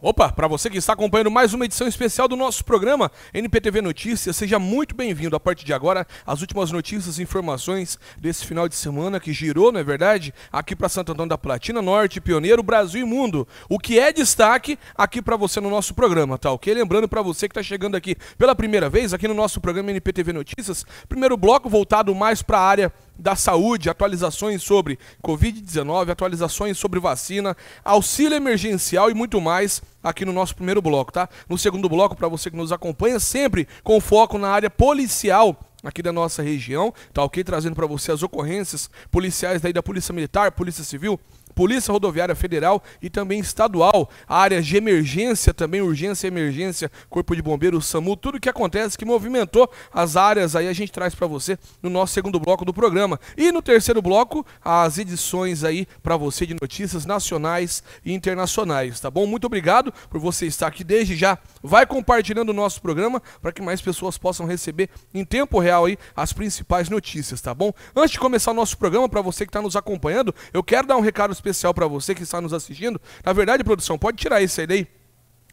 Opa, para você que está acompanhando mais uma edição especial do nosso programa NPTV Notícias, seja muito bem-vindo. A partir de agora, as últimas notícias e informações desse final de semana que girou, não é verdade? Aqui para Santo Antônio da Platina, Norte, Pioneiro, Brasil e Mundo. O que é destaque aqui para você no nosso programa, tá ok? Lembrando para você que está chegando aqui pela primeira vez, aqui no nosso programa NPTV Notícias, primeiro bloco voltado mais para a área da saúde, atualizações sobre Covid-19, atualizações sobre vacina, auxílio emergencial e muito mais aqui no nosso primeiro bloco, tá? No segundo bloco, para você que nos acompanha, sempre com foco na área policial aqui da nossa região, tá ok? Trazendo para você as ocorrências policiais daí da Polícia Militar, Polícia Civil, Polícia Rodoviária Federal e também estadual, áreas de emergência também, urgência e emergência, Corpo de Bombeiros, SAMU, tudo que acontece que movimentou as áreas aí a gente traz para você no nosso segundo bloco do programa. E no terceiro bloco, as edições aí para você de notícias nacionais e internacionais, tá bom? Muito obrigado por você estar aqui desde já. Vai compartilhando o nosso programa para que mais pessoas possam receber em tempo real aí as principais notícias, tá bom? Antes de começar o nosso programa, para você que está nos acompanhando, eu quero dar um recado especial para você que está nos assistindo. Na verdade, produção, pode tirar esse aí daí.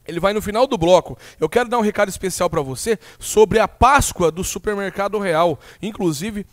Ele vai no final do bloco. Eu quero dar um recado especial para você sobre a Páscoa do Supermercado Real. Inclusive,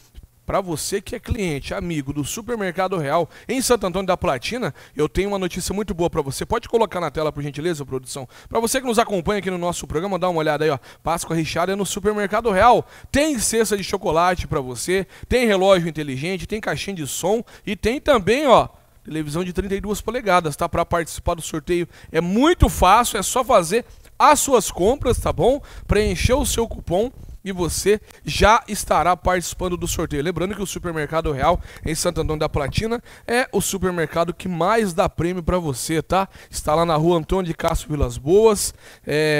para você que é cliente, amigo do Supermercado Real em Santo Antônio da Platina, eu tenho uma notícia muito boa para você. Pode colocar na tela, por gentileza, produção? Para você que nos acompanha aqui no nosso programa, dá uma olhada aí, ó. Páscoa recheada no Supermercado Real. Tem cesta de chocolate para você, tem relógio inteligente, tem caixinha de som e tem também, ó, televisão de 32 polegadas, tá? Para participar do sorteio é muito fácil, é só fazer as suas compras, tá bom? Preencher o seu cupom e você já estará participando do sorteio. Lembrando que o Supermercado Real em Santo Antônio da Platina é o supermercado que mais dá prêmio para você, tá? Está lá na rua Antônio de Castro Vilas Boas,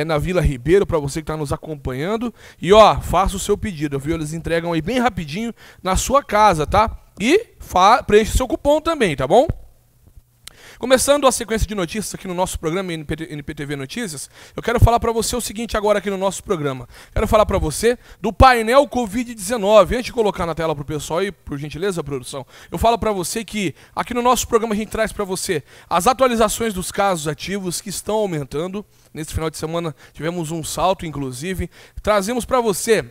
na Vila Ribeiro, para você que está nos acompanhando. E ó, faça o seu pedido, viu? Eles entregam aí bem rapidinho na sua casa, tá? E preencha seu cupom também, tá bom? Começando a sequência de notícias aqui no nosso programa NPTV Notícias, eu quero falar para você o seguinte agora aqui no nosso programa. Quero falar para você do painel Covid-19. Antes de colocar na tela para o pessoal aí, por gentileza, produção, eu falo para você que aqui no nosso programa a gente traz para você as atualizações dos casos ativos que estão aumentando. Nesse final de semana tivemos um salto, inclusive. Trazemos para você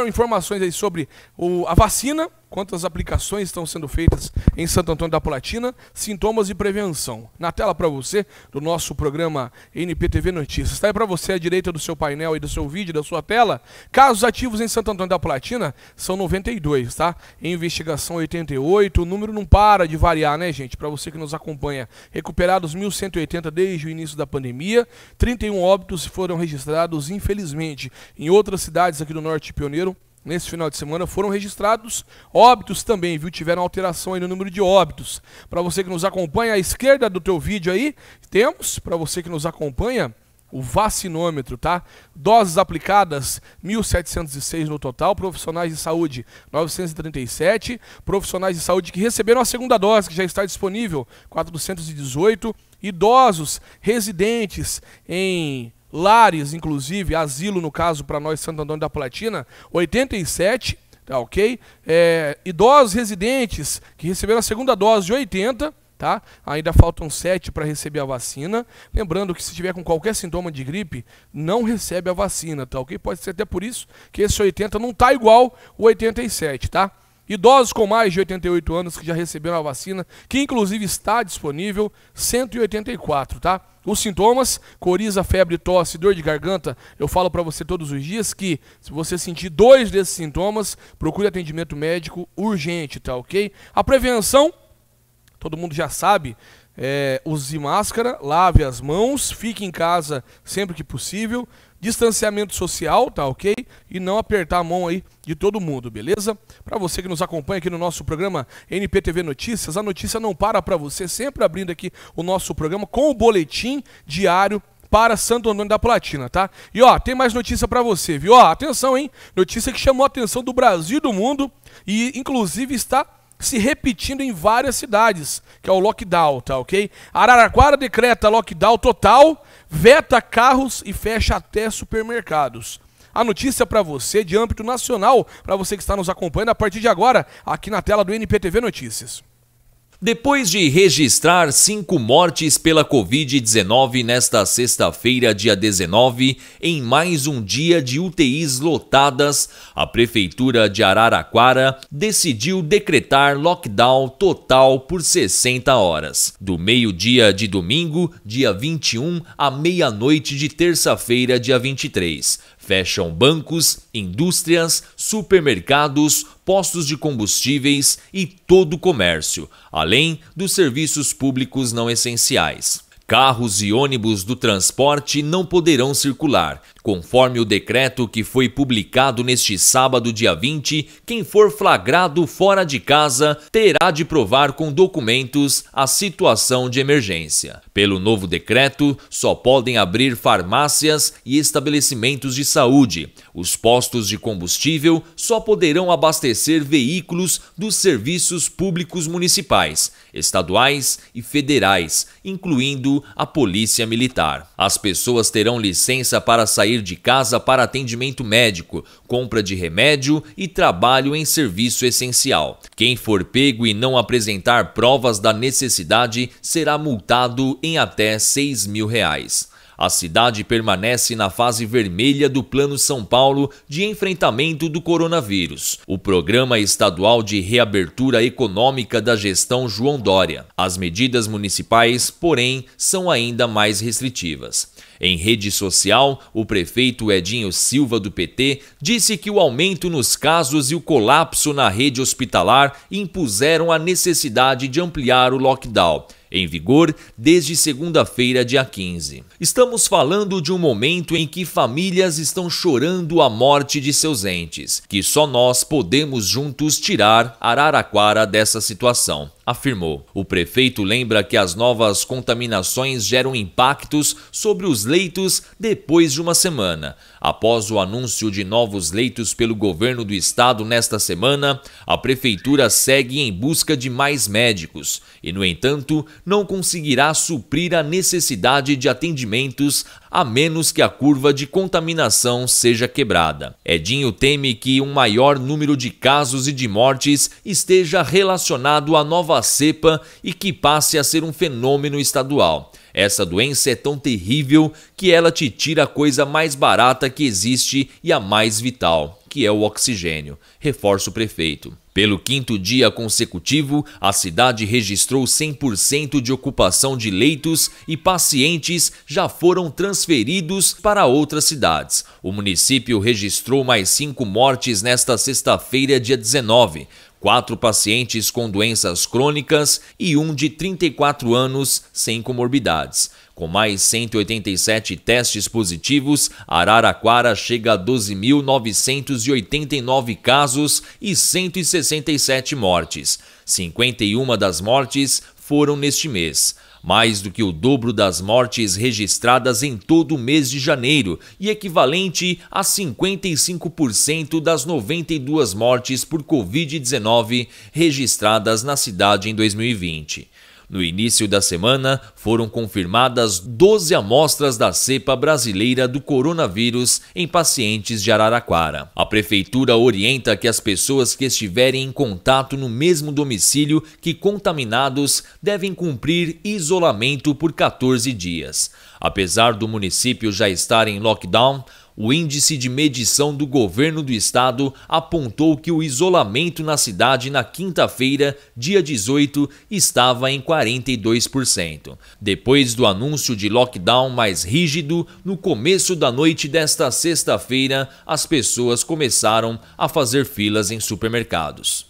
informações aí sobre a vacina, quantas aplicações estão sendo feitas em Santo Antônio da Platina, sintomas e prevenção. Na tela para você do nosso programa NPTV Notícias. Está aí para você à direita do seu painel e do seu vídeo, da sua tela. Casos ativos em Santo Antônio da Platina são 92, tá? Em investigação 88, o número não para de variar, né, gente? Para você que nos acompanha. Recuperados 1.180 desde o início da pandemia, 31 óbitos foram registrados, infelizmente, em outras cidades aqui do Norte Pioneiro. Nesse final de semana foram registrados óbitos também, viu? Tiveram alteração aí no número de óbitos. Para você que nos acompanha, à esquerda do teu vídeo aí, temos, para você que nos acompanha, o vacinômetro, tá? Doses aplicadas, 1.706 no total, profissionais de saúde, 937, profissionais de saúde que receberam a segunda dose, que já está disponível, 418, idosos residentes em lares, inclusive, asilo no caso para nós Santo Antônio da Platina, 87, tá ok? Idosos residentes que receberam a segunda dose de 80, tá? Ainda faltam 7 para receber a vacina. Lembrando que se tiver com qualquer sintoma de gripe, não recebe a vacina, tá ok? Pode ser até por isso que esse 80 não tá igual o 87, tá? Idosos com mais de 88 anos que já receberam a vacina, que inclusive está disponível, 184, tá? Os sintomas, coriza, febre, tosse, dor de garganta, eu falo para você todos os dias que se você sentir 2 desses sintomas, procure atendimento médico urgente, tá ok? A prevenção, todo mundo já sabe, use máscara, lave as mãos, fique em casa sempre que possível, distanciamento social, tá ok? E não apertar a mão aí de todo mundo, beleza? Para você que nos acompanha aqui no nosso programa NPTV Notícias, a notícia não para você, sempre abrindo aqui o nosso programa com o boletim diário para Santo Antônio da Platina, tá? E ó, tem mais notícia para você, viu? Ó, atenção, hein? Notícia que chamou a atenção do Brasil e do mundo e inclusive está se repetindo em várias cidades, que é o lockdown, tá ok? Araraquara decreta lockdown total, veta carros e fecha até supermercados. A notícia para você de âmbito nacional, para você que está nos acompanhando a partir de agora, aqui na tela do NPTV Notícias. Depois de registrar 5 mortes pela Covid-19 nesta sexta-feira, dia 19, em mais um dia de UTIs lotadas, a Prefeitura de Araraquara decidiu decretar lockdown total por 60 horas, do meio-dia de domingo, dia 21, à meia-noite de terça-feira, dia 23. Fecham bancos, indústrias, supermercados, postos de combustíveis e todo o comércio, além dos serviços públicos não essenciais. Carros e ônibus do transporte não poderão circular. Conforme o decreto que foi publicado neste sábado, dia 20, quem for flagrado fora de casa terá de provar com documentos a situação de emergência. Pelo novo decreto, só podem abrir farmácias e estabelecimentos de saúde. Os postos de combustível só poderão abastecer veículos dos serviços públicos municipais, estaduais e federais, incluindo a Polícia Militar. As pessoas terão licença para sair de casa para atendimento médico, compra de remédio e trabalho em serviço essencial. Quem for pego e não apresentar provas da necessidade será multado em até R$6.000. A cidade permanece na fase vermelha do Plano São Paulo de enfrentamento do coronavírus, o Programa Estadual de Reabertura Econômica da gestão João Dória. As medidas municipais, porém, são ainda mais restritivas. Em rede social, o prefeito Edinho Silva, do PT, disse que o aumento nos casos e o colapso na rede hospitalar impuseram a necessidade de ampliar o lockdown, em vigor desde segunda-feira, dia 15. Estamos falando de um momento em que famílias estão chorando a morte de seus entes, que só nós podemos juntos tirar Araraquara dessa situação, afirmou. O prefeito lembra que as novas contaminações geram impactos sobre os leitos depois de uma semana. Após o anúncio de novos leitos pelo governo do estado nesta semana, a prefeitura segue em busca de mais médicos e, no entanto, não conseguirá suprir a necessidade de atendimentos a menos que a curva de contaminação seja quebrada. Edinho teme que um maior número de casos e de mortes esteja relacionado à nova cepa e que passe a ser um fenômeno estadual. Essa doença é tão terrível que ela te tira a coisa mais barata que existe e a mais vital, que é o oxigênio, reforça o prefeito. Pelo 5º dia consecutivo, a cidade registrou 100% de ocupação de leitos e pacientes já foram transferidos para outras cidades. O município registrou mais 5 mortes nesta sexta-feira, dia 19. 4 pacientes com doenças crônicas e um de 34 anos sem comorbidades. Com mais 187 testes positivos, Araraquara chega a 12.989 casos e 167 mortes. 51 das mortes foram neste mês, mais do que o dobro das mortes registradas em todo o mês de janeiro e equivalente a 55% das 92 mortes por Covid-19 registradas na cidade em 2020. No início da semana, foram confirmadas 12 amostras da cepa brasileira do coronavírus em pacientes de Araraquara. A prefeitura orienta que as pessoas que estiverem em contato no mesmo domicílio que contaminados devem cumprir isolamento por 14 dias. Apesar do município já estar em lockdown, o índice de medição do governo do estado apontou que o isolamento na cidade na quinta-feira, dia 18, estava em 42%. Depois do anúncio de lockdown mais rígido, no começo da noite desta sexta-feira, as pessoas começaram a fazer filas em supermercados.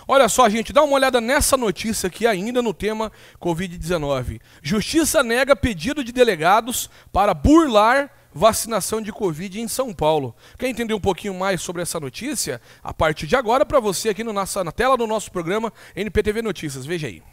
Olha só, gente, dá uma olhada nessa notícia aqui ainda no tema Covid-19. Justiça nega pedido de delegados para burlar vacinação de Covid em São Paulo. Quer entender um pouquinho mais sobre essa notícia? A partir de agora, para você aqui na tela do nosso programa NPTV Notícias. Veja aí.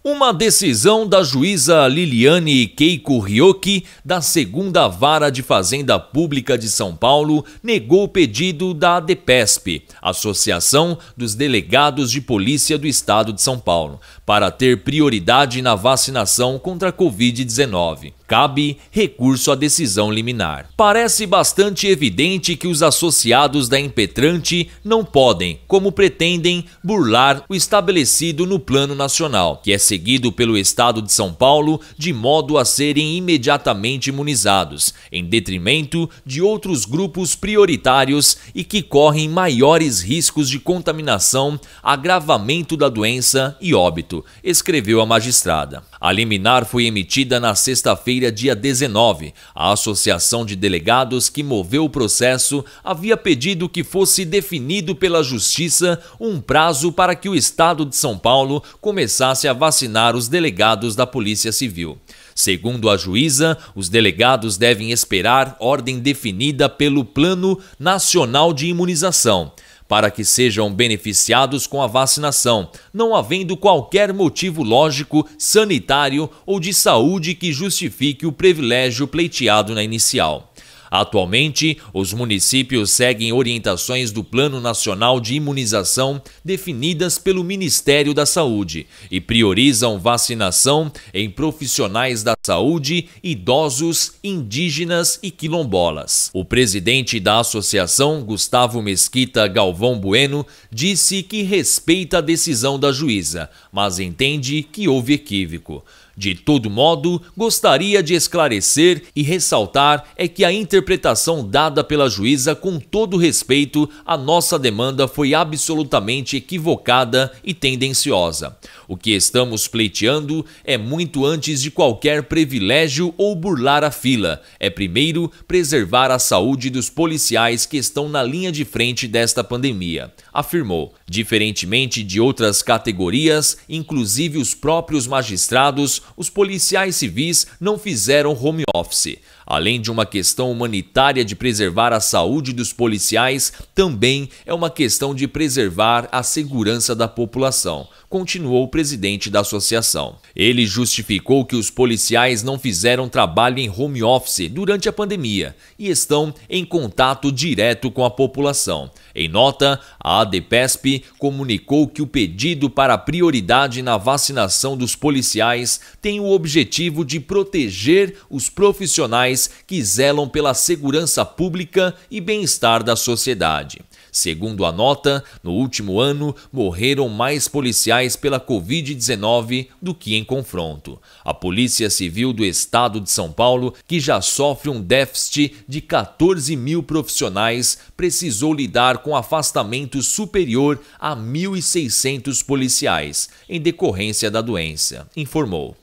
Uma decisão da juíza Liliane Keiko Ryoki, da 2ª Vara de Fazenda Pública de São Paulo, negou o pedido da ADEPESP, Associação dos Delegados de Polícia do Estado de São Paulo, para ter prioridade na vacinação contra a Covid-19. Cabe recurso à decisão liminar. Parece bastante evidente que os associados da Impetrante não podem, como pretendem, burlar o estabelecido no Plano Nacional, que é seguido pelo Estado de São Paulo de modo a serem imediatamente imunizados, em detrimento de outros grupos prioritários e que correm maiores riscos de contaminação, agravamento da doença e óbito, escreveu a magistrada. A liminar foi emitida na sexta-feira, dia 19. A Associação de Delegados que moveu o processo havia pedido que fosse definido pela Justiça um prazo para que o Estado de São Paulo começasse a vacinar os delegados da Polícia Civil. Segundo a juíza, os delegados devem esperar ordem definida pelo Plano Nacional de Imunização, para que sejam beneficiados com a vacinação, não havendo qualquer motivo lógico, sanitário ou de saúde que justifique o privilégio pleiteado na inicial. Atualmente, os municípios seguem orientações do Plano Nacional de Imunização definidas pelo Ministério da Saúde e priorizam vacinação em profissionais da saúde, idosos, indígenas e quilombolas. O presidente da associação, Gustavo Mesquita Galvão Bueno, disse que respeita a decisão da juíza, mas entende que houve equívoco. De todo modo, gostaria de esclarecer e ressaltar que a interpretação dada pela juíza, com todo respeito à nossa demanda, foi absolutamente equivocada e tendenciosa. O que estamos pleiteando é muito antes de qualquer privilégio ou burlar a fila. É primeiro preservar a saúde dos policiais que estão na linha de frente desta pandemia, afirmou. Diferentemente de outras categorias, inclusive os próprios magistrados, os policiais civis não fizeram home office. Além de uma questão humanitária de preservar a saúde dos policiais, também é uma questão de preservar a segurança da população, continuou o presidente da associação. Ele justificou que os policiais não fizeram trabalho em home office durante a pandemia e estão em contato direto com a população. Em nota, a ADEPESP comunicou que o pedido para prioridade na vacinação dos policiais tem o objetivo de proteger os profissionais que zelam pela segurança pública e bem-estar da sociedade. Segundo a nota, no último ano morreram mais policiais pela Covid-19 do que em confronto. A Polícia Civil do Estado de São Paulo, que já sofre um déficit de 14 mil profissionais, precisou lidar com afastamento superior a 1.600 policiais, em decorrência da doença, informou.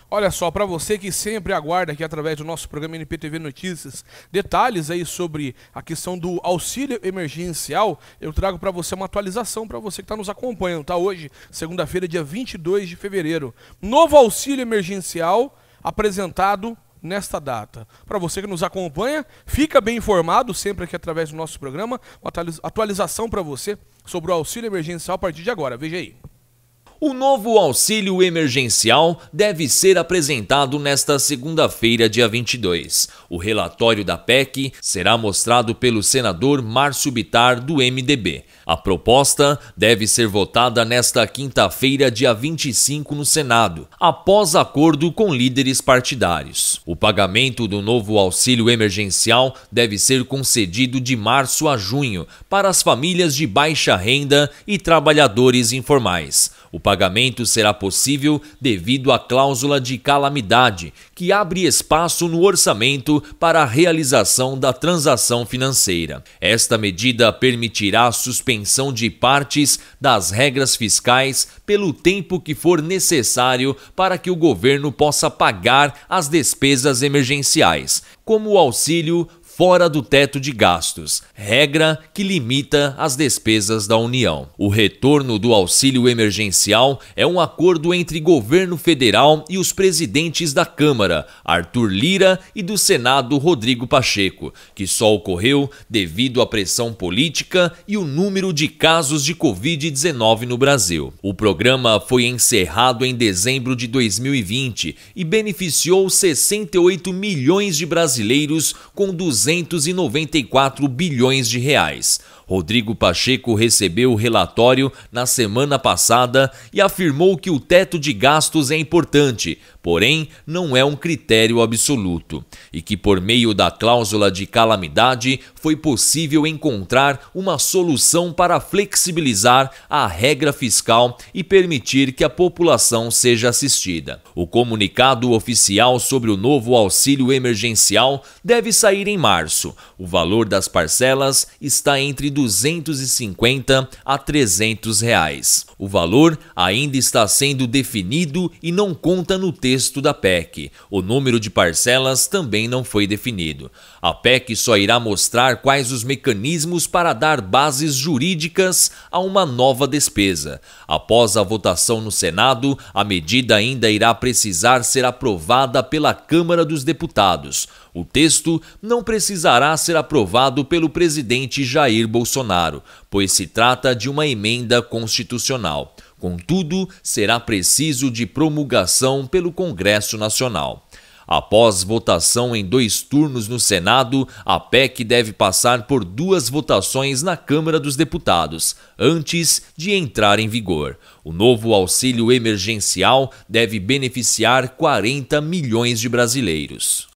Olha só, para você que sempre aguarda aqui através do nosso programa NPTV Notícias, detalhes aí sobre a questão do auxílio emergencial, eu trago para você uma atualização para você que está nos acompanhando, tá? Hoje, segunda-feira, dia 22 de fevereiro. Novo auxílio emergencial apresentado nesta data. Para você que nos acompanha, fica bem informado sempre aqui através do nosso programa, uma atualização para você sobre o auxílio emergencial a partir de agora. Veja aí. O novo auxílio emergencial deve ser apresentado nesta segunda-feira, dia 22. O relatório da PEC será mostrado pelo senador Márcio Bittar, do MDB. A proposta deve ser votada nesta quinta-feira, dia 25, no Senado, após acordo com líderes partidários. O pagamento do novo auxílio emergencial deve ser concedido de março a junho para as famílias de baixa renda e trabalhadores informais. O pagamento será possível devido à cláusula de calamidade, que abre espaço no orçamento para a realização da transação financeira. Esta medida permitirá a suspensão de partes das regras fiscais pelo tempo que for necessário para que o governo possa pagar as despesas emergenciais, como o auxílio fora do teto de gastos, regra que limita as despesas da União. O retorno do auxílio emergencial é um acordo entre governo federal e os presidentes da Câmara, Arthur Lira, e do Senado, Rodrigo Pacheco, que só ocorreu devido à pressão política e o número de casos de Covid-19 no Brasil. O programa foi encerrado em dezembro de 2020 e beneficiou 68 milhões de brasileiros com 294 bilhões de reais. Rodrigo Pacheco recebeu o relatório na semana passada e afirmou que o teto de gastos é importante, porém não é um critério absoluto, e que por meio da cláusula de calamidade foi possível encontrar uma solução para flexibilizar a regra fiscal e permitir que a população seja assistida. O comunicado oficial sobre o novo auxílio emergencial deve sair em março. O valor das parcelas está entre 250 a 300 reais. O valor ainda está sendo definido e não conta no texto da PEC. O número de parcelas também não foi definido. A PEC só irá mostrar quais os mecanismos para dar bases jurídicas a uma nova despesa. Após a votação no Senado, a medida ainda irá precisar ser aprovada pela Câmara dos Deputados. O texto não precisará ser aprovado pelo presidente Jair Bolsonaro, pois se trata de uma emenda constitucional. Contudo, será preciso de promulgação pelo Congresso Nacional. Após votação em 2 turnos no Senado, a PEC deve passar por 2 votações na Câmara dos Deputados, antes de entrar em vigor. O novo auxílio emergencial deve beneficiar 40 milhões de brasileiros.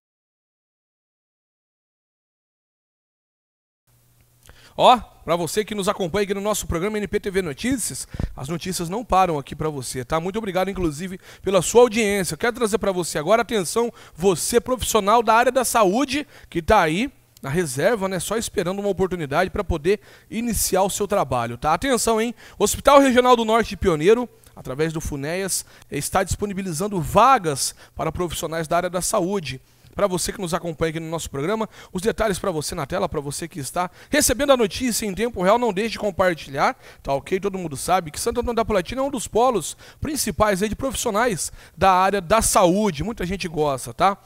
Para você que nos acompanha aqui no nosso programa NPTV Notícias, as notícias não param aqui para você, tá? Muito obrigado, inclusive, pela sua audiência. Eu quero trazer para você agora, atenção, você profissional da área da saúde, que está aí na reserva, né? Só esperando uma oportunidade para poder iniciar o seu trabalho, tá? Atenção, hein? Hospital Regional do Norte de Pioneiro, através do FUNEAS, está disponibilizando vagas para profissionais da área da saúde. Para você que nos acompanha aqui no nosso programa, os detalhes para você na tela, para você que está recebendo a notícia em tempo real, não deixe de compartilhar, tá ok? Todo mundo sabe que Santo Antônio da Platina é um dos polos principais aí de profissionais da área da saúde, muita gente gosta, tá?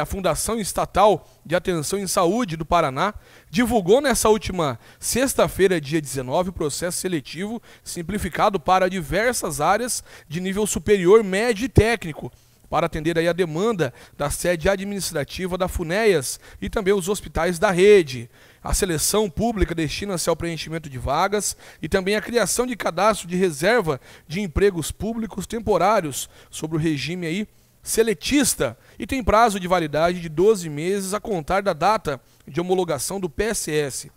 A Fundação Estatal de Atenção em Saúde do Paraná divulgou nessa última sexta-feira, dia 19, o processo seletivo simplificado para diversas áreas de nível superior, médio e técnico, para atender aí a demanda da sede administrativa da FUNEAS e também os hospitais da rede. A seleção pública destina-se ao preenchimento de vagas e também a criação de cadastro de reserva de empregos públicos temporários sobre o regime aí seletista e tem prazo de validade de 12 meses a contar da data de homologação do PSS.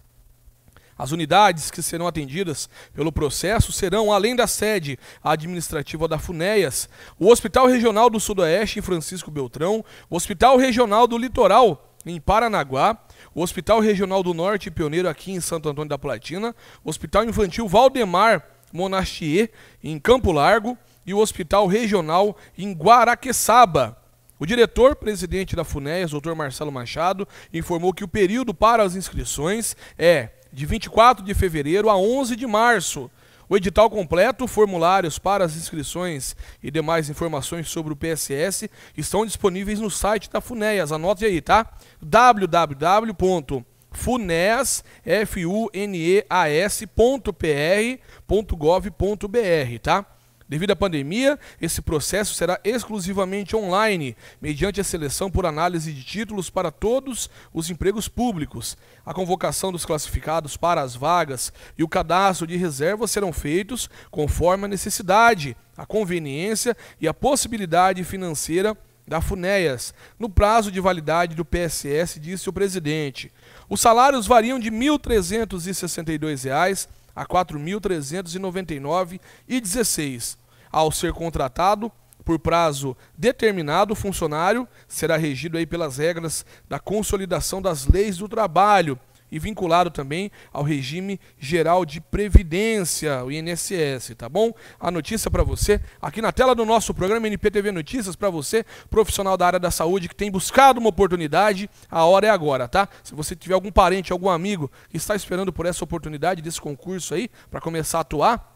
As unidades que serão atendidas pelo processo serão, além da sede administrativa da FUNEAS, o Hospital Regional do Sudoeste, em Francisco Beltrão, o Hospital Regional do Litoral, em Paranaguá, o Hospital Regional do Norte Pioneiro, aqui em Santo Antônio da Platina, o Hospital Infantil Valdemar Monastier, em Campo Largo, e o Hospital Regional em Guaraqueçaba. O diretor-presidente da FUNEAS, Dr. Marcelo Machado, informou que o período para as inscrições é de 24 de fevereiro a 11 de março. O edital completo, formulários para as inscrições e demais informações sobre o PSS estão disponíveis no site da FUNEAS. Anote aí, tá? www.funeas.pr.gov.br, tá? Devido à pandemia, esse processo será exclusivamente online, mediante a seleção por análise de títulos para todos os empregos públicos. A convocação dos classificados para as vagas e o cadastro de reserva serão feitos conforme a necessidade, a conveniência e a possibilidade financeira da FUNEAS, no prazo de validade do PSS, disse o presidente. Os salários variam de R$ 1.362 a R$ 4.399,16. Ao ser contratado por prazo determinado, o funcionário será regido aí pelas regras da consolidação das leis do trabalho e vinculado também ao regime geral de previdência, o INSS, tá bom? A notícia para você aqui na tela do nosso programa NPTV Notícias, para você, profissional da área da saúde que tem buscado uma oportunidade, a hora é agora, tá? Se você tiver algum parente, algum amigo que está esperando por essa oportunidade desse concurso aí, para começar a atuar,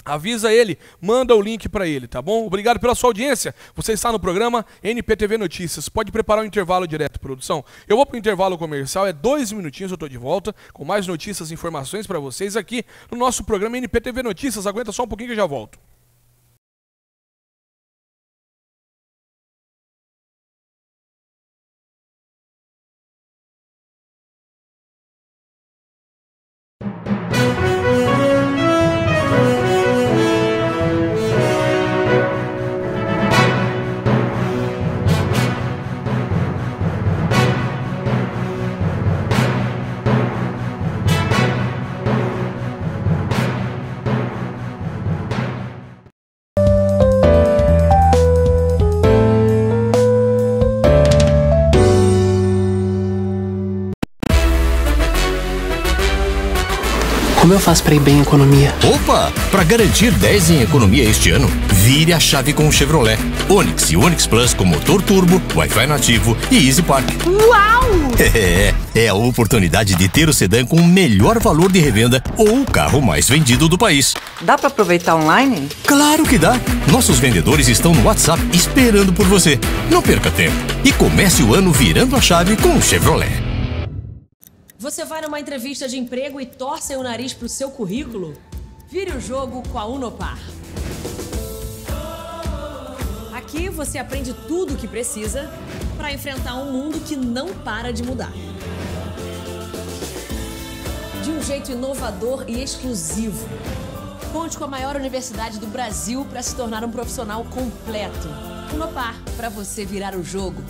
avisa ele, manda o link para ele, tá bom? Obrigado pela sua audiência. Você está no programa NPTV Notícias. Pode preparar um intervalo direto, produção. Eu vou para o intervalo comercial, é 2 minutinhos, eu estou de volta com mais notícias e informações para vocês aqui no nosso programa NPTV Notícias. Aguenta só um pouquinho que eu já volto. Como eu faço para ir bem em economia? Opa! Para garantir 10 em economia este ano, vire a chave com o Chevrolet. Onix e Onix Plus com motor turbo, Wi-Fi nativo e Easy Park. Uau! É a oportunidade de ter o sedã com o melhor valor de revenda ou o carro mais vendido do país. Dá para aproveitar online? Claro que dá! Nossos vendedores estão no WhatsApp esperando por você. Não perca tempo e comece o ano virando a chave com o Chevrolet. Você vai numa entrevista de emprego e torce o nariz pro seu currículo? Vire o jogo com a Unopar. Aqui você aprende tudo o que precisa para enfrentar um mundo que não para de mudar. De um jeito inovador e exclusivo. Conte com a maior universidade do Brasil para se tornar um profissional completo. Unopar, para você virar o jogo.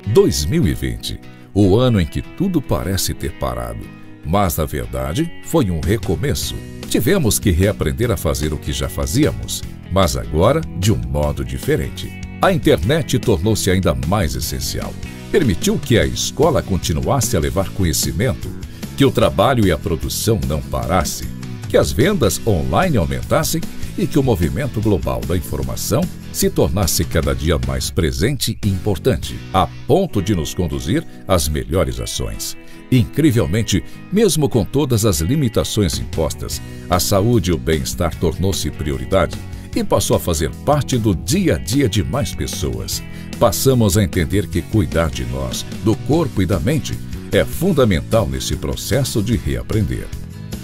2020, o ano em que tudo parece ter parado, mas na verdade foi um recomeço. Tivemos que reaprender a fazer o que já fazíamos, mas agora de um modo diferente. A internet tornou-se ainda mais essencial. Permitiu que a escola continuasse a levar conhecimento, que o trabalho e a produção não parassem, que as vendas online aumentassem e que o movimento global da informação se tornasse cada dia mais presente e importante, a ponto de nos conduzir às melhores ações. Incrivelmente, mesmo com todas as limitações impostas, a saúde e o bem-estar tornou-se prioridade e passou a fazer parte do dia a dia de mais pessoas. Passamos a entender que cuidar de nós, do corpo e da mente, é fundamental nesse processo de reaprender.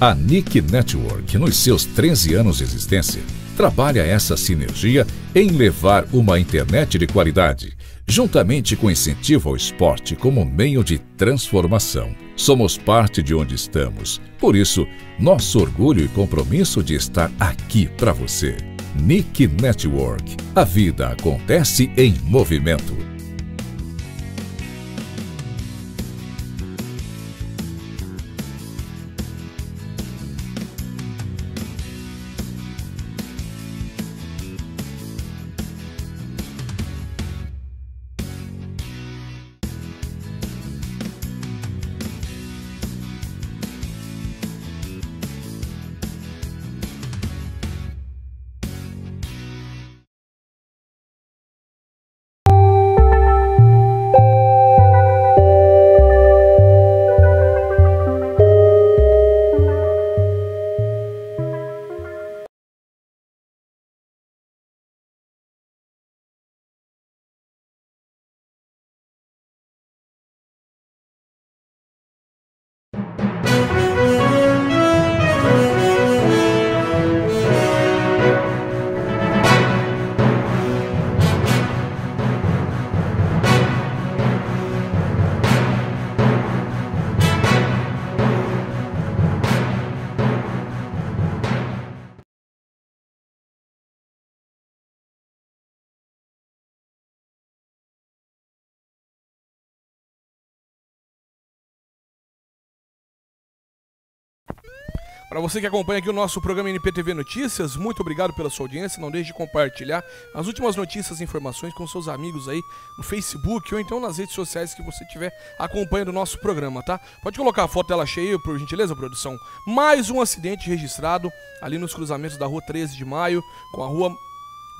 A NIC Network, nos seus 13 anos de existência, trabalha essa sinergia em levar uma internet de qualidade, juntamente com incentivo ao esporte como meio de transformação. Somos parte de onde estamos, por isso, nosso orgulho e compromisso de estar aqui para você. NIC Network, a vida acontece em movimento. Para você que acompanha aqui o nosso programa NPTV Notícias, muito obrigado pela sua audiência. Não deixe de compartilhar as últimas notícias e informações com seus amigos aí no Facebook ou então nas redes sociais que você estiver acompanhando o nosso programa, tá? Pode colocar a foto dela cheia, por gentileza, produção. Mais um acidente registrado ali nos cruzamentos da rua 13 de maio com a rua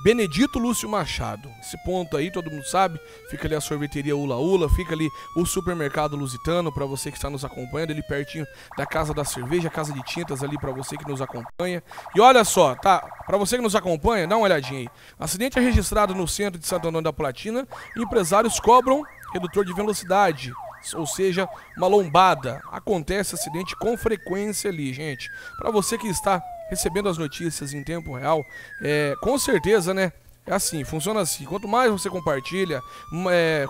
Benedito Lúcio Machado. Esse ponto aí, todo mundo sabe, fica ali a sorveteria Ula Ula, fica ali o supermercado Lusitano, para você que está nos acompanhando, ali pertinho da Casa da Cerveja, Casa de Tintas ali para você que nos acompanha. E olha só, tá? Para você que nos acompanha, dá uma olhadinha aí. Acidente é registrado no centro de Santo Antônio da Platina e empresários cobram redutor de velocidade, ou seja, uma lombada. Acontece acidente com frequência ali, gente. Para você que está recebendo as notícias em tempo real, com certeza, né? É assim, funciona assim. Quanto mais você compartilha,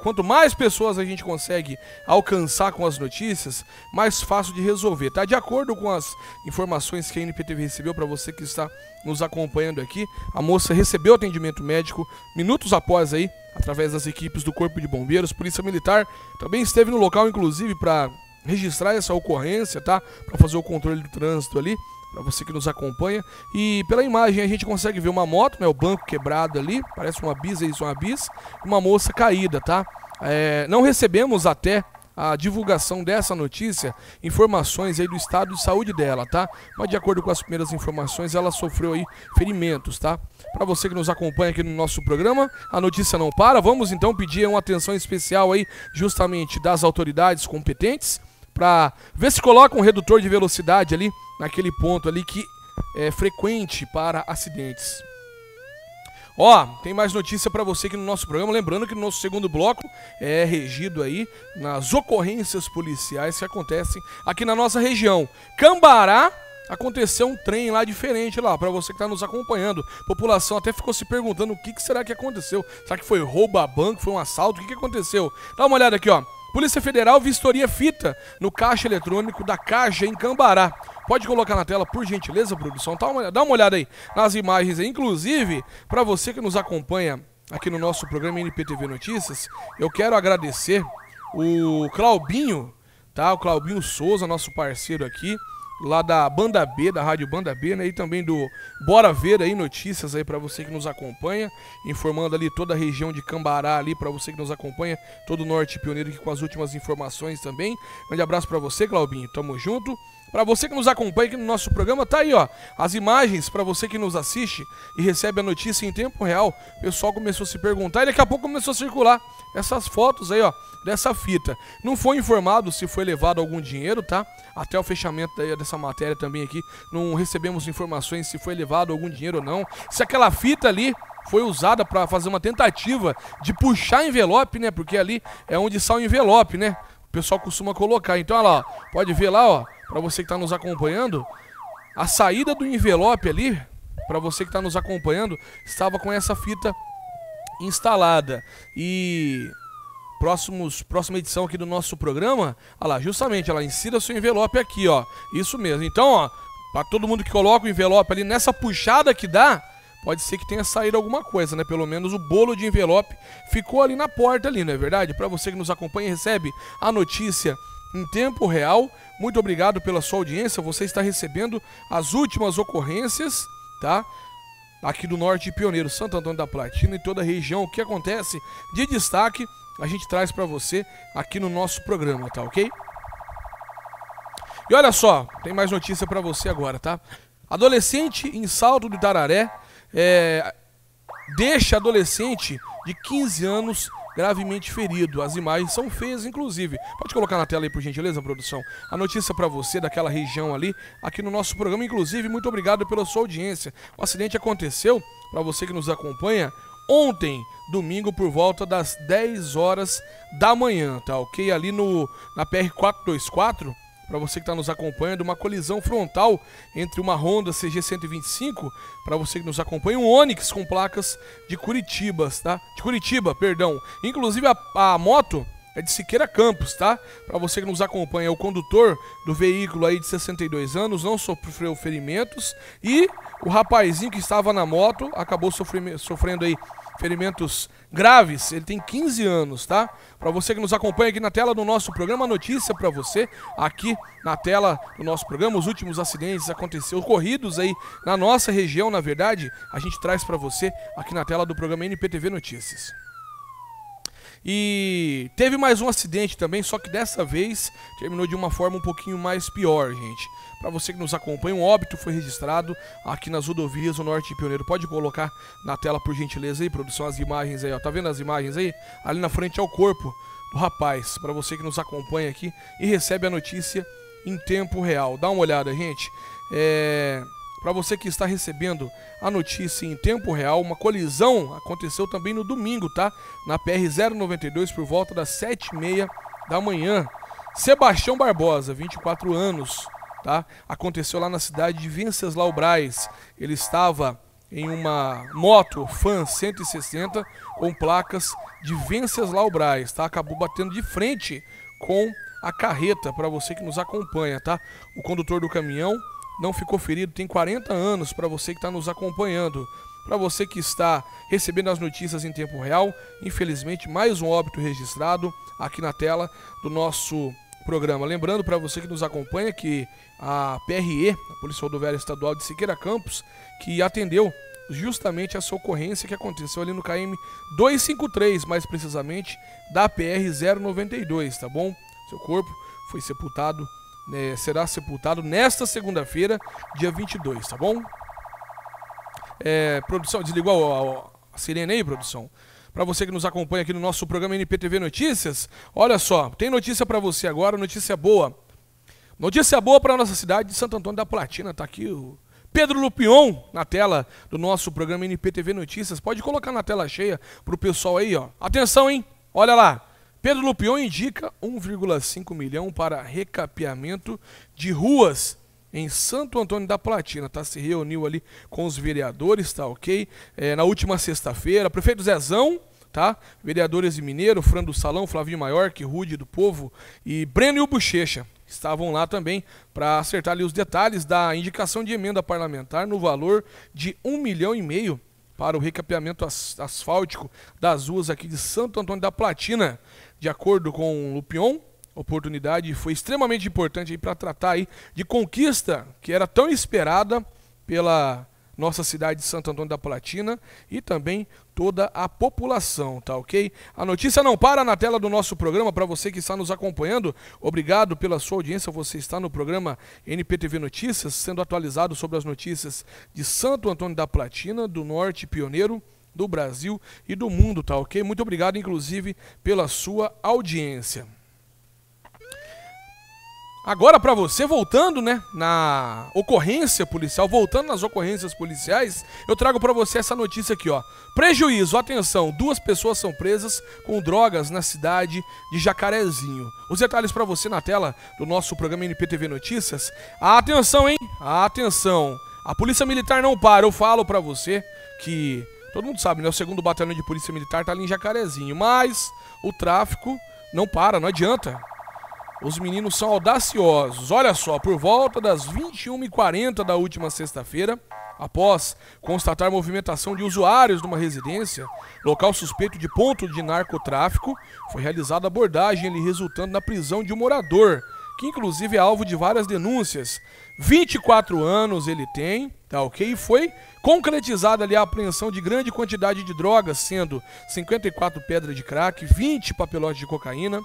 quanto mais pessoas a gente consegue alcançar com as notícias, mais fácil de resolver, tá? De acordo com as informações que a NPTV recebeu, para você que está nos acompanhando aqui, a moça recebeu atendimento médico minutos após aí, através das equipes do Corpo de Bombeiros. Polícia Militar também esteve no local, inclusive, para registrar essa ocorrência, tá? Para fazer o controle do trânsito ali, para você que nos acompanha. E pela imagem a gente consegue ver uma moto, né, o banco quebrado ali, parece uma bis, uma moça caída, tá? Não recebemos até a divulgação dessa notícia informações aí do estado de saúde dela, tá? Mas de acordo com as primeiras informações, ela sofreu aí ferimentos, tá? Para você que nos acompanha aqui no nosso programa, a notícia não para. Vamos então pedir uma atenção especial aí justamente das autoridades competentes para ver se coloca um redutor de velocidade ali naquele ponto ali que é frequente para acidentes. Ó, tem mais notícia para você aqui no nosso programa, lembrando que no nosso segundo bloco é regido aí nas ocorrências policiais que acontecem aqui na nossa região. Cambará, aconteceu um trem lá diferente lá, para você que está nos acompanhando. A população até ficou se perguntando o que será que aconteceu. Será que foi roubo a banco, foi um assalto? O que aconteceu? Dá uma olhada aqui, ó. Polícia Federal vistoria fita no caixa eletrônico da Caixa em Cambará. Pode colocar na tela, por gentileza, produção. Dá uma olhada aí nas imagens aí. Inclusive, para você que nos acompanha aqui no nosso programa NPTV Notícias, eu quero agradecer o Claubinho, tá? O Claubinho Souza, nosso parceiro aqui, lá da Banda B, da Rádio Banda B, né? E também do Bora Ver aí notícias aí para você que nos acompanha, informando ali toda a região de Cambará ali para você que nos acompanha, todo o Norte Pioneiro aqui com as últimas informações também. Grande abraço para você, Claubinho, tamo junto. Para você que nos acompanha aqui no nosso programa, tá aí, ó, as imagens para você que nos assiste e recebe a notícia em tempo real. O pessoal começou a se perguntar e daqui a pouco começou a circular essas fotos aí, ó, dessa fita. Não foi informado se foi levado algum dinheiro, tá? Até o fechamento dessa matéria também aqui, não recebemos informações se foi levado algum dinheiro ou não. Se aquela fita ali foi usada para fazer uma tentativa de puxar envelope, né? Porque ali é onde sai o envelope, né? O pessoal costuma colocar. Então, olha lá, ó, pode ver lá, ó, para você que está nos acompanhando, a saída do envelope ali, para você que está nos acompanhando, estava com essa fita instalada. E próxima edição aqui do nosso programa, olha lá, justamente, ela insira seu envelope aqui, ó. Isso mesmo. Então, ó, para todo mundo que coloca o envelope ali, nessa puxada que dá, pode ser que tenha saído alguma coisa, né? Pelo menos o bolo de envelope ficou ali na porta ali, não é verdade? Para você que nos acompanha e recebe a notícia em tempo real, muito obrigado pela sua audiência. Você está recebendo as últimas ocorrências, tá? Aqui do Norte Pioneiro, Santo Antônio da Platina e toda a região. O que acontece de destaque, a gente traz para você aqui no nosso programa, tá ok? E olha só, tem mais notícia para você agora, tá? Adolescente em Salto do Itararé deixa adolescente de 15 anos gravemente ferido. As imagens são feias, inclusive. Pode colocar na tela aí, por gentileza, produção. A notícia para você daquela região ali, aqui no nosso programa. Inclusive, muito obrigado pela sua audiência. O acidente aconteceu, para você que nos acompanha, ontem, domingo, por volta das 10 horas da manhã, tá ok? Ali na PR-424, para você que está nos acompanhando, uma colisão frontal entre uma Honda CG 125, para você que nos acompanha, um Onix com placas de Curitiba, tá? De Curitiba, perdão. Inclusive a moto é de Siqueira Campos, tá? Para você que nos acompanha, o condutor do veículo aí de 62 anos não sofreu ferimentos e o rapazinho que estava na moto acabou sofrendo aí ferimentos graves, ele tem 15 anos, tá? Para você que nos acompanha aqui na tela do nosso programa, notícia para você, aqui na tela do nosso programa, os últimos acidentes ocorridos aí na nossa região, na verdade, a gente traz para você aqui na tela do programa NPTV Notícias. E teve mais um acidente também, só que dessa vez terminou de uma forma um pouquinho mais pior, gente. Para você que nos acompanha, um óbito foi registrado aqui nas rodovias do Norte Pioneiro. Pode colocar na tela, por gentileza, aí, produção, as imagens aí, ó. Tá vendo as imagens aí? Ali na frente é o corpo do rapaz. Para você que nos acompanha aqui e recebe a notícia em tempo real. Dá uma olhada, gente. Para você que está recebendo a notícia em tempo real, uma colisão aconteceu também no domingo, tá? Na PR-092 por volta das 7h30 da manhã. Sebastião Barbosa, 24 anos, tá? Aconteceu lá na cidade de Venceslau Braz. Ele estava em uma moto Fan 160 com placas de Venceslau Braz, tá? Acabou batendo de frente com a carreta, para você que nos acompanha, tá? O condutor do caminhão não ficou ferido, tem 40 anos, para você que está nos acompanhando. Para você que está recebendo as notícias em tempo real, infelizmente mais um óbito registrado aqui na tela do nosso programa. Lembrando para você que nos acompanha que a PRE, a Polícia Rodoviária Estadual de Siqueira Campos, que atendeu justamente essa ocorrência que aconteceu ali no KM 253, mais precisamente da PR-092, tá bom? Seu corpo foi sepultado, será sepultado nesta segunda-feira, dia 22, tá bom? Produção, desligou a sirene aí, produção? Para você que nos acompanha aqui no nosso programa NPTV Notícias, olha só, tem notícia para você agora, notícia boa. Notícia boa para nossa cidade de Santo Antônio da Platina, tá aqui o Pedro Lupion na tela do nosso programa NPTV Notícias. Pode colocar na tela cheia pro pessoal aí, ó. Atenção, hein? Olha lá. Pedro Lupion indica 1,5 milhão para recapeamento de ruas em Santo Antônio da Platina, tá? Se reuniu ali com os vereadores, tá ok? Na última sexta-feira, prefeito Zezão, tá? Vereadores de Mineiro, Fran do Salão, Flavinho Maiorque, Rude do Povo e Breno e o Bochecha estavam lá também para acertar ali os detalhes da indicação de emenda parlamentar no valor de 1,5 milhão para o recapeamento asfáltico das ruas aqui de Santo Antônio da Platina. De acordo com o Lupion, a oportunidade foi extremamente importante para tratar aí de conquista que era tão esperada pela nossa cidade de Santo Antônio da Platina e também toda a população, tá ok? A notícia não para na tela do nosso programa. Para você que está nos acompanhando, obrigado pela sua audiência. Você está no programa NPTV Notícias, sendo atualizado sobre as notícias de Santo Antônio da Platina, do Norte Pioneiro, do Brasil e do mundo, tá ok? Muito obrigado, inclusive, pela sua audiência. Agora para você, voltando, né, na ocorrência policial, voltando nas ocorrências policiais, eu trago para você essa notícia aqui, ó. Prejuízo, atenção, 2 pessoas são presas com drogas na cidade de Jacarezinho. Os detalhes para você na tela do nosso programa NPTV Notícias. Atenção, hein? Atenção. A Polícia Militar não para, eu falo para você que todo mundo sabe, né, o 2º Batalhão de Polícia Militar tá ali em Jacarezinho, mas o tráfico não para, não adianta. Os meninos são audaciosos. Olha só, por volta das 21h40 da última sexta-feira, após constatar movimentação de usuários numa residência, local suspeito de ponto de narcotráfico, foi realizada abordagem ali, resultando na prisão de um morador, que inclusive é alvo de várias denúncias. 24 anos ele tem, tá ok? E foi concretizada ali a apreensão de grande quantidade de drogas, sendo 54 pedras de crack, 20 papelotes de cocaína,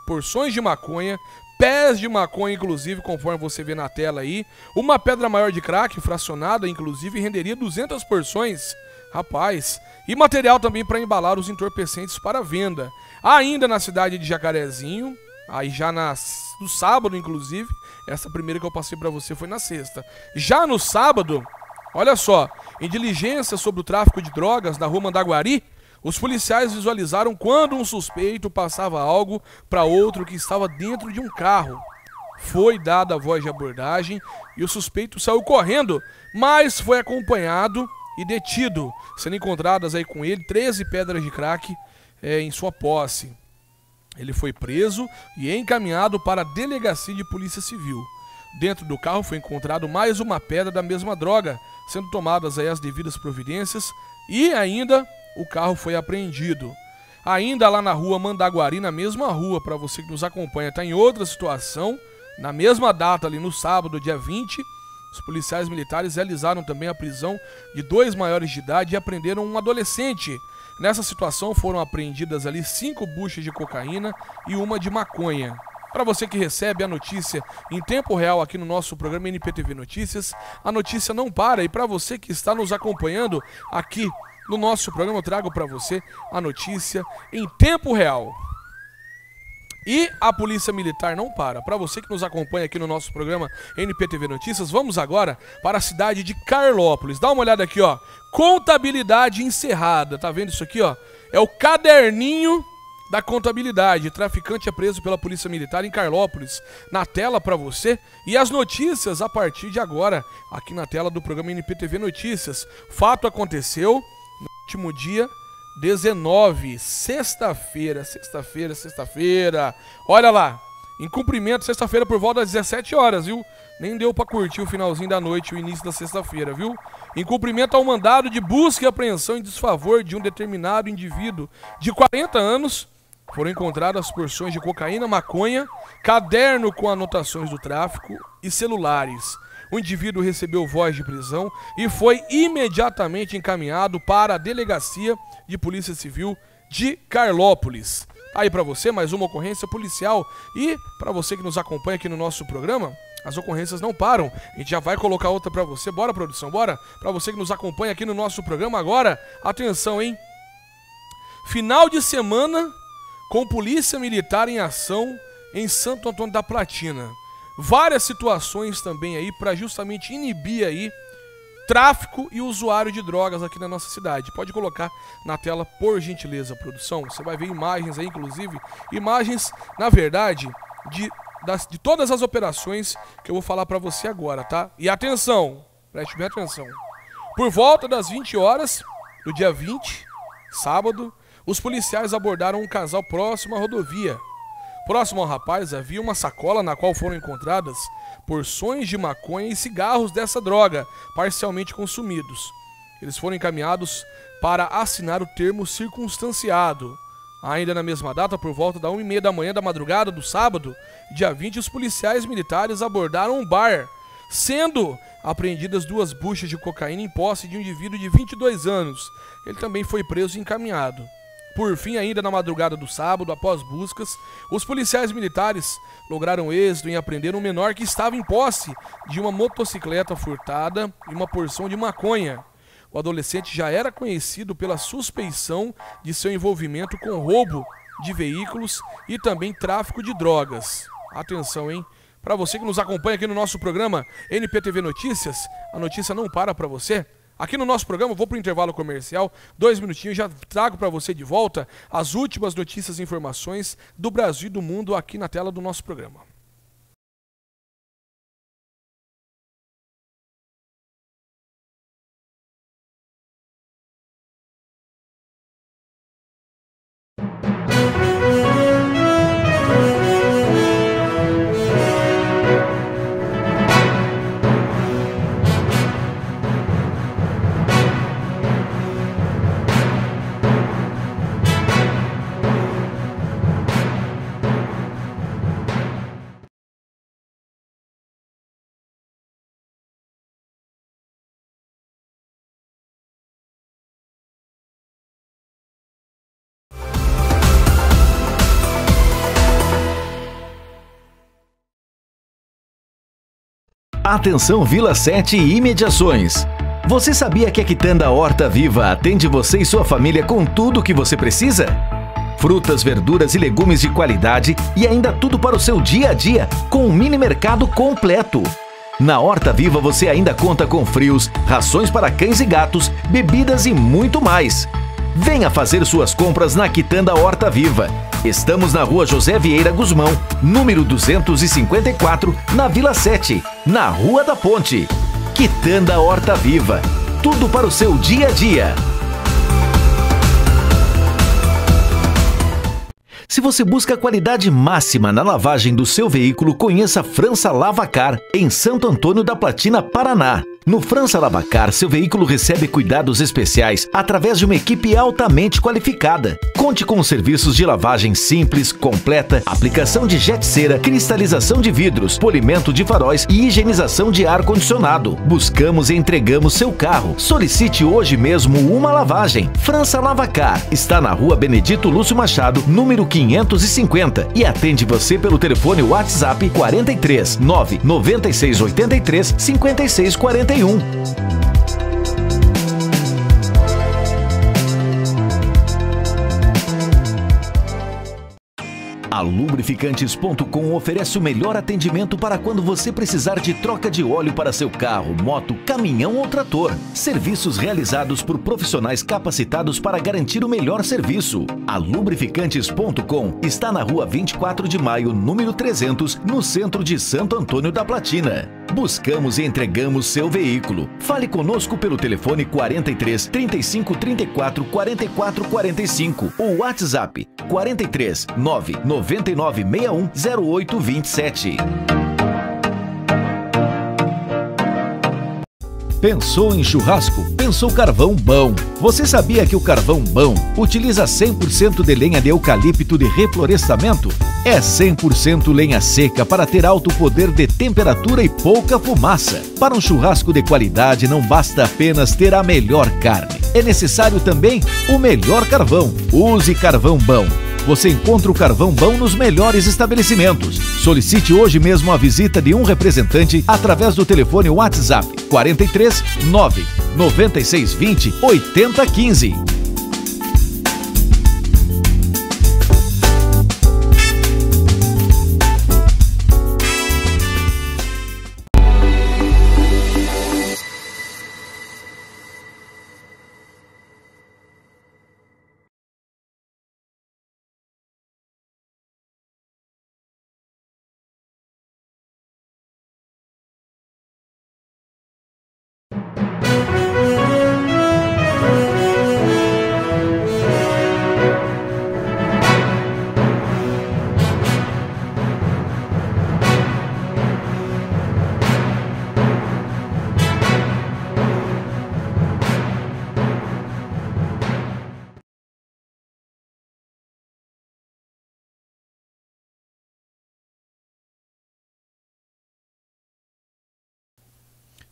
porções de maconha, pés de maconha, inclusive, conforme você vê na tela aí. Uma pedra maior de crack, fracionada, inclusive, renderia 200 porções. Rapaz. E material também para embalar os entorpecentes para venda. Ainda na cidade de Jacarezinho, aí já no sábado, inclusive, essa primeira que eu passei para você foi na sexta. Já no sábado, olha só, em diligência sobre o tráfico de drogas na rua Mandaguari, os policiais visualizaram quando um suspeito passava algo para outro que estava dentro de um carro. Foi dada a voz de abordagem e o suspeito saiu correndo, mas foi acompanhado e detido, sendo encontradas aí com ele 13 pedras de crack em sua posse. Ele foi preso e encaminhado para a Delegacia de Polícia Civil. Dentro do carro foi encontrado mais uma pedra da mesma droga, sendo tomadas aí as devidas providências e ainda o carro foi apreendido. Ainda lá na rua Mandaguari, na mesma rua, para você que nos acompanha, está em outra situação, na mesma data ali no sábado, dia 20, os policiais militares realizaram também a prisão de 2 maiores de idade e apreenderam um adolescente. Nessa situação foram apreendidas ali 5 buchas de cocaína e uma de maconha. Para você que recebe a notícia em tempo real aqui no nosso programa NPTV Notícias, a notícia não para. E para você que está nos acompanhando aqui no nosso programa, eu trago para você a notícia em tempo real. E a Polícia Militar não para. Para você que nos acompanha aqui no nosso programa NPTV Notícias, vamos agora para a cidade de Carlópolis. Dá uma olhada aqui, ó. Contabilidade encerrada. Tá vendo isso aqui, ó? É o caderninho da contabilidade. Traficante é preso pela Polícia Militar em Carlópolis. Na tela para você. E as notícias a partir de agora, aqui na tela do programa NPTV Notícias. Fato aconteceu no último dia 19, sexta-feira. Olha lá, em cumprimento, sexta-feira por volta das 17 horas, viu? Nem deu pra curtir o finalzinho da noite, o início da sexta-feira, viu? Em cumprimento ao mandado de busca e apreensão em desfavor de um determinado indivíduo de 40 anos, foram encontradas porções de cocaína, maconha, caderno com anotações do tráfico e celulares. O indivíduo recebeu voz de prisão e foi imediatamente encaminhado para a Delegacia de Polícia Civil de Carlópolis. Aí para você mais uma ocorrência policial e para você que nos acompanha aqui no nosso programa, as ocorrências não param. A gente já vai colocar outra para você. Bora, produção, bora? Para você que nos acompanha aqui no nosso programa agora, atenção, hein? Final de semana com Polícia Militar em ação em Santo Antônio da Platina. Várias situações também aí para justamente inibir aí tráfico e usuário de drogas aqui na nossa cidade. Pode colocar na tela, por gentileza, produção. Você vai ver imagens aí, inclusive, imagens, na verdade, de todas as operações que eu vou falar para você agora, tá? E atenção, preste bem atenção. Por volta das 20 horas do dia 20, sábado, os policiais abordaram um casal próximo à rodovia. Próximo ao rapaz havia uma sacola na qual foram encontradas porções de maconha e cigarros dessa droga, parcialmente consumidos. Eles foram encaminhados para assinar o termo circunstanciado. Ainda na mesma data, por volta da 1h30 da manhã da madrugada do sábado, dia 20, os policiais militares abordaram um bar, sendo apreendidas 2 buchas de cocaína em posse de um indivíduo de 22 anos. Ele também foi preso e encaminhado. Por fim, ainda na madrugada do sábado, após buscas, os policiais militares lograram êxito em apreender um menor que estava em posse de uma motocicleta furtada e uma porção de maconha. O adolescente já era conhecido pela suspeição de seu envolvimento com roubo de veículos e também tráfico de drogas. Atenção, hein? Para você que nos acompanha aqui no nosso programa NPTV Notícias, a notícia não para você. Aqui no nosso programa, eu vou para o intervalo comercial, 2 minutinhos, já trago para você de volta as últimas notícias e informações do Brasil e do mundo aqui na tela do nosso programa. Atenção Vila 7 e imediações. Você sabia que a Quitanda Horta Viva atende você e sua família com tudo o que você precisa? Frutas, verduras e legumes de qualidade e ainda tudo para o seu dia a dia, com um mini mercado completo. Na Horta Viva você ainda conta com frios, rações para cães e gatos, bebidas e muito mais. Venha fazer suas compras na Quitanda Horta Viva. Estamos na Rua José Vieira Guzmão, número 254, na Vila 7, na Rua da Ponte. Quitanda Horta Viva. Tudo para o seu dia a dia. Se você busca a qualidade máxima na lavagem do seu veículo, conheça França Lavacar, em Santo Antônio da Platina, Paraná. No França Lavacar, seu veículo recebe cuidados especiais através de uma equipe altamente qualificada. Conte com serviços de lavagem simples, completa, aplicação de jet cera, cristalização de vidros, polimento de faróis e higienização de ar-condicionado. Buscamos e entregamos seu carro. Solicite hoje mesmo uma lavagem. França Lavacar está na Rua Benedito Lúcio Machado, número 550 e atende você pelo telefone WhatsApp 43 9 96 83 56 41. A Lubrificantes.com oferece o melhor atendimento para quando você precisar de troca de óleo para seu carro, moto, caminhão ou trator. Serviços realizados por profissionais capacitados para garantir o melhor serviço. A Lubrificantes.com está na Rua 24 de Maio, número 300, no centro de Santo Antônio da Platina. Buscamos e entregamos seu veículo. Fale conosco pelo telefone 43 35 34 44 45 ou WhatsApp 43 9 99 61 08 27. Pensou em churrasco? Pensou carvão bom. Você sabia que o carvão bom utiliza 100% de lenha de eucalipto de reflorestamento? É 100% lenha seca para ter alto poder de temperatura e pouca fumaça. Para um churrasco de qualidade não basta apenas ter a melhor carne. É necessário também o melhor carvão. Use carvão bom. Você encontra o carvão bom nos melhores estabelecimentos. Solicite hoje mesmo a visita de um representante através do telefone WhatsApp 43 9 96 20 80 15.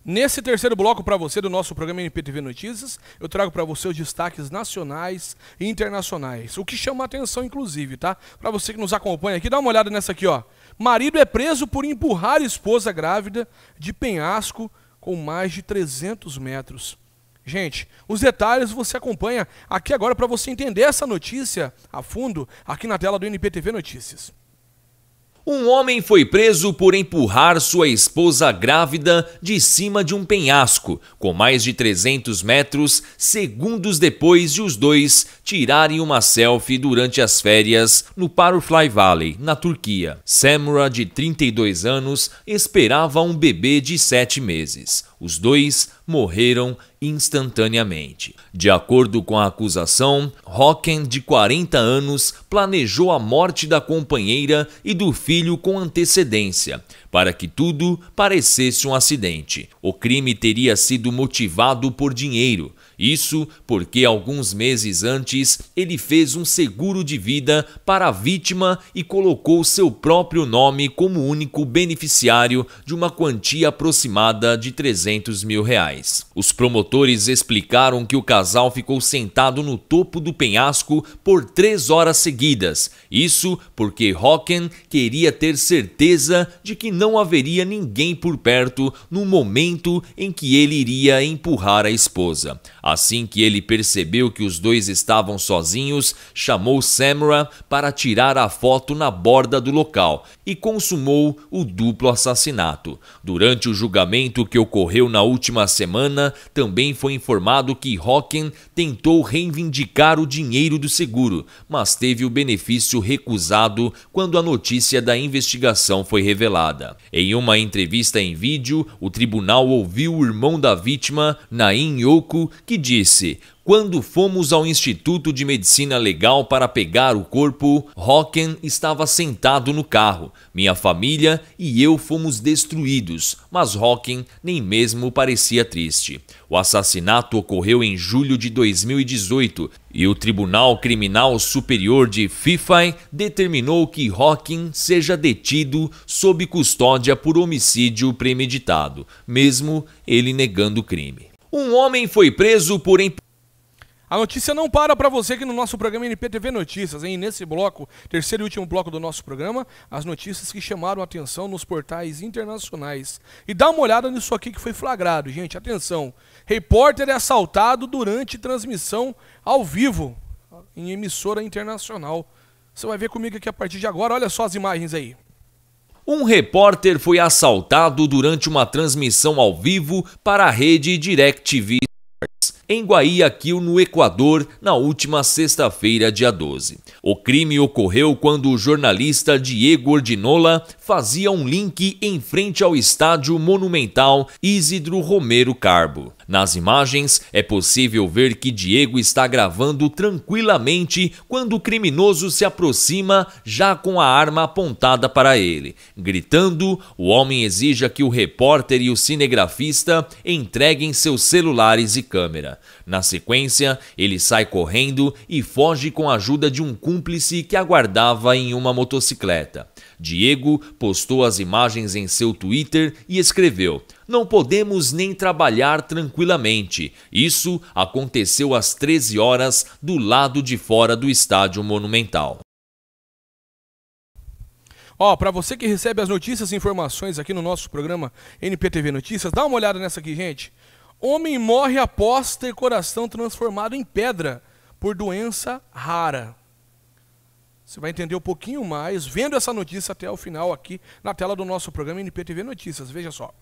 Nesse terceiro bloco para você do nosso programa NPTV Notícias, eu trago para você os destaques nacionais e internacionais. O que chama a atenção, inclusive, tá? Para você que nos acompanha aqui, dá uma olhada nessa aqui, ó. Marido é preso por empurrar esposa grávida de penhasco com mais de 300 metros. Gente, os detalhes você acompanha aqui agora para você entender essa notícia a fundo aqui na tela do NPTV Notícias. Um homem foi preso por empurrar sua esposa grávida de cima de um penhasco, com mais de 300 metros, segundos depois de os dois tirarem uma selfie durante as férias no Butterfly Valley, na Turquia. Semra, de 32 anos, esperava um bebê de 7 meses. Os dois morreram instantaneamente. De acordo com a acusação, Hocken, de 40 anos, planejou a morte da companheira e do filho com antecedência, para que tudo parecesse um acidente. O crime teria sido motivado por dinheiro. Isso porque alguns meses antes ele fez um seguro de vida para a vítima e colocou seu próprio nome como único beneficiário de uma quantia aproximada de R$300 mil. Os promotores explicaram que o casal ficou sentado no topo do penhasco por 3 horas seguidas. Isso porque Hocken queria ter certeza de que não haveria ninguém por perto no momento em que ele iria empurrar a esposa. Assim que ele percebeu que os dois estavam sozinhos, chamou Semra para tirar a foto na borda do local e consumou o duplo assassinato. Durante o julgamento que ocorreu na última semana, também foi informado que Hocken tentou reivindicar o dinheiro do seguro, mas teve o benefício recusado quando a notícia da investigação foi revelada. Em uma entrevista em vídeo, o tribunal ouviu o irmão da vítima, Naim Yoko, que que disse: "Quando fomos ao Instituto de Medicina Legal para pegar o corpo, Hocken estava sentado no carro. Minha família e eu fomos destruídos, mas Hocken nem mesmo parecia triste." O assassinato ocorreu em julho de 2018 e o Tribunal Criminal Superior de Fife determinou que Hocken seja detido sob custódia por homicídio premeditado, mesmo ele negando o crime. Um homem foi preso por A notícia não para você aqui no nosso programa NPTV Notícias, hein? Nesse bloco, terceiro e último bloco do nosso programa, as notícias que chamaram a atenção nos portais internacionais. E dá uma olhada nisso aqui que foi flagrado, gente. Atenção, repórter é assaltado durante transmissão ao vivo em emissora internacional. Você vai ver comigo aqui a partir de agora, olha só as imagens aí. Um repórter foi assaltado durante uma transmissão ao vivo para a rede DirecTV em Guayaquil, no Equador, na última sexta-feira, dia 12. O crime ocorreu quando o jornalista Diego Ordinola fazia um link em frente ao estádio monumental Isidro Romero Carbo. Nas imagens, é possível ver que Diego está gravando tranquilamente quando o criminoso se aproxima já com a arma apontada para ele. Gritando, o homem exige que o repórter e o cinegrafista entreguem seus celulares e câmera. Na sequência, ele sai correndo e foge com a ajuda de um cúmplice que aguardava em uma motocicleta. Diego postou as imagens em seu Twitter e escreveu: "Não podemos nem trabalhar tranquilamente. Isso aconteceu às 13 horas do lado de fora do estádio monumental." Para você que recebe as notícias e informações aqui no nosso programa NPTV Notícias, dá uma olhada nessa aqui, gente. Homem morre após ter coração transformado em pedra por doença rara. Você vai entender um pouquinho mais vendo essa notícia até o final aqui na tela do nosso programa NPTV Notícias. Veja só.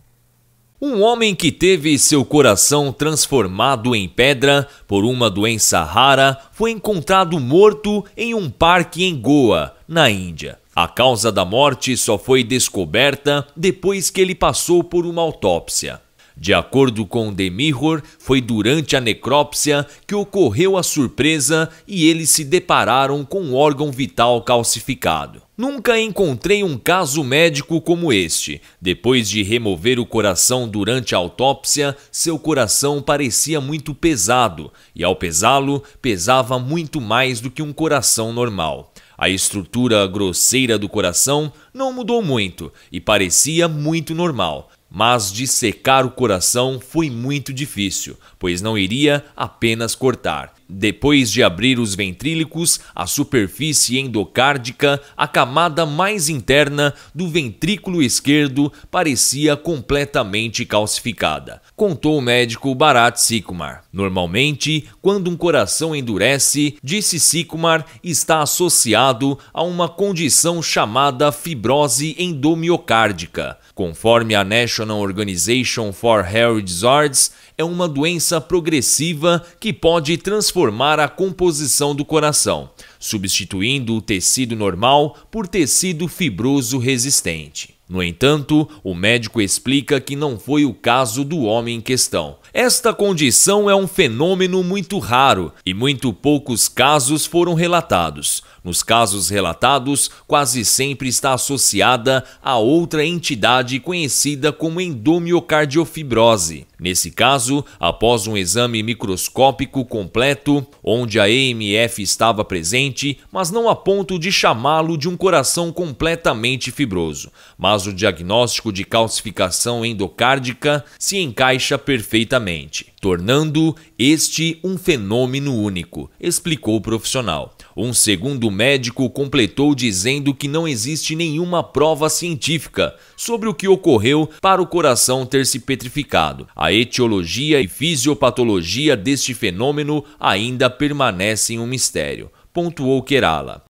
Um homem que teve seu coração transformado em pedra por uma doença rara foi encontrado morto em um parque em Goa, na Índia. A causa da morte só foi descoberta depois que ele passou por uma autópsia. De acordo com The Mirror, foi durante a necrópsia que ocorreu a surpresa e eles se depararam com um órgão vital calcificado. Nunca encontrei um caso médico como este. Depois de remover o coração durante a autópsia, seu coração parecia muito pesado e, ao pesá-lo, pesava muito mais do que um coração normal. A estrutura grosseira do coração não mudou muito e parecia muito normal. Mas dissecar o coração foi muito difícil, pois não iria apenas cortar. Depois de abrir os ventrílicos, a superfície endocárdica, a camada mais interna do ventrículo esquerdo parecia completamente calcificada, contou o médico Bharat Sikumar. Normalmente, quando um coração endurece, disse Sikumar, está associado a uma condição chamada fibrose endomiocárdica. Conforme a National Organization for Heart Disorders, é uma doença progressiva que pode transformar a composição do coração, substituindo o tecido normal por tecido fibroso resistente. No entanto, o médico explica que não foi o caso do homem em questão. Esta condição é um fenômeno muito raro e muito poucos casos foram relatados. Nos casos relatados, quase sempre está associada a outra entidade conhecida como endomiocardiofibrose. Nesse caso, após um exame microscópico completo, onde a EMF estava presente, mas não a ponto de chamá-lo de um coração completamente fibroso, mas o diagnóstico de calcificação endocárdica se encaixa perfeitamente, tornando este um fenômeno único, explicou o profissional. Um segundo médico completou dizendo que não existe nenhuma prova científica sobre o que ocorreu para o coração ter se petrificado. A etiologia e fisiopatologia deste fenômeno ainda permanecem um mistério, pontuou Kerala.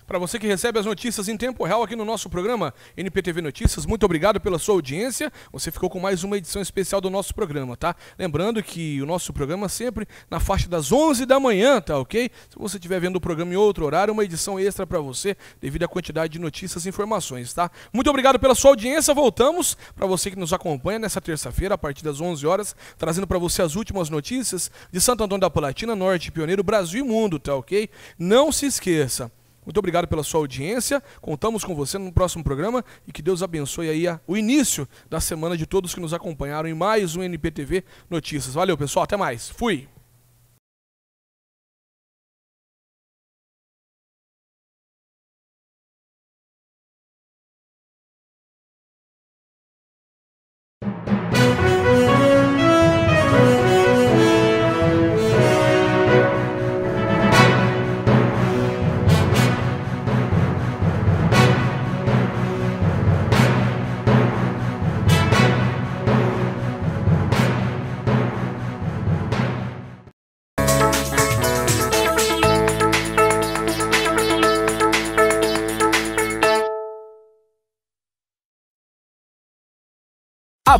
Para você que recebe as notícias em tempo real aqui no nosso programa NPTV Notícias, muito obrigado pela sua audiência. Você ficou com mais uma edição especial do nosso programa, tá? Lembrando que o nosso programa sempre na faixa das 11 da manhã, tá ok? Se você estiver vendo o programa em outro horário, uma edição extra para você devido à quantidade de notícias e informações, tá? Muito obrigado pela sua audiência. Voltamos para você que nos acompanha nessa terça-feira a partir das 11 horas, trazendo para você as últimas notícias de Santo Antônio da Platina, Norte, Pioneiro, Brasil e Mundo, tá ok? Não se esqueça. Muito obrigado pela sua audiência, contamos com você no próximo programa e que Deus abençoe aí o início da semana de todos que nos acompanharam em mais um NPTV Notícias. Valeu, pessoal, até mais. Fui!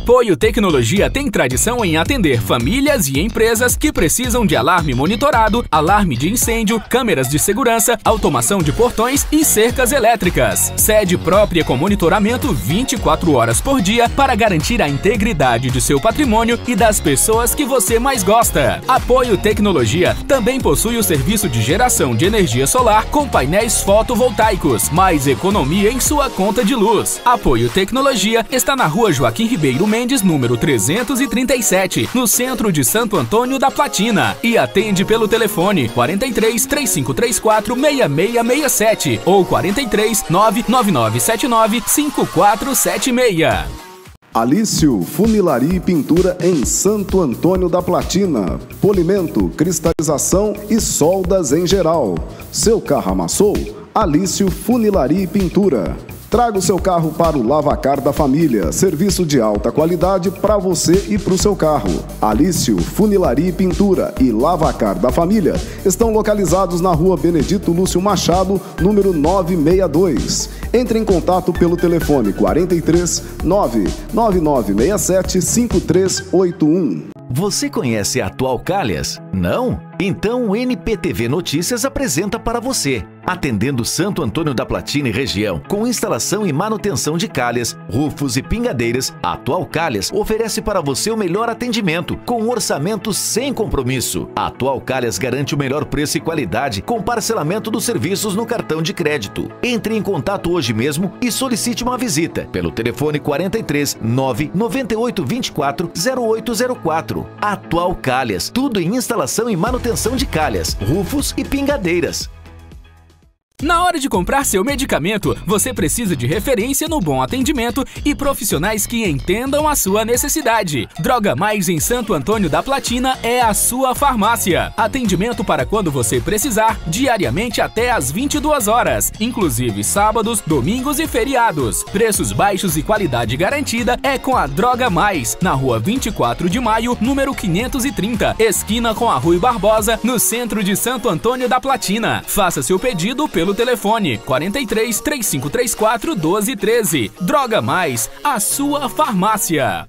Apoio Tecnologia tem tradição em atender famílias e empresas que precisam de alarme monitorado, alarme de incêndio, câmeras de segurança, automação de portões e cercas elétricas. Sede própria com monitoramento 24 horas por dia para garantir a integridade de seu patrimônio e das pessoas que você mais gosta. Apoio Tecnologia também possui o serviço de geração de energia solar com painéis fotovoltaicos, mais economia em sua conta de luz. Apoio Tecnologia está na Rua Joaquim Ribeiro Mendes, número 337, no centro de Santo Antônio da Platina, e atende pelo telefone 43 3534 6667 ou 43 99979 5476. Alício Funilaria e Pintura em Santo Antônio da Platina. Polimento, cristalização e soldas em geral. Seu carro amassou? Alício Funilaria e Pintura. Traga o seu carro para o Lavacar da Família. Serviço de alta qualidade para você e para o seu carro. Alício Funilaria e Pintura e Lavacar da Família estão localizados na Rua Benedito Lúcio Machado, número 962. Entre em contato pelo telefone 43 99967 5381. Você conhece a Atual Calhas? Não? Então o NPTV Notícias apresenta para você. Atendendo Santo Antônio da Platina e região, com instalação e manutenção de calhas, rufos e pingadeiras, a Atual Calhas oferece para você o melhor atendimento, com um orçamento sem compromisso. A Atual Calhas garante o melhor preço e qualidade com parcelamento dos serviços no cartão de crédito. Entre em contato hoje mesmo e solicite uma visita pelo telefone 43 998 24 0804. Atual Calhas, tudo em instalação e manutenção de calhas, rufos e pingadeiras. Na hora de comprar seu medicamento, você precisa de referência no bom atendimento e profissionais que entendam a sua necessidade. Droga Mais em Santo Antônio da Platina é a sua farmácia. Atendimento para quando você precisar, diariamente até às 22 horas, inclusive sábados, domingos e feriados. Preços baixos e qualidade garantida é com a Droga Mais, na Rua 24 de Maio, número 530, esquina com a Rui Barbosa, no centro de Santo Antônio da Platina. Faça seu pedido pelo telefone 43 3534 1213. Droga Mais, a sua farmácia.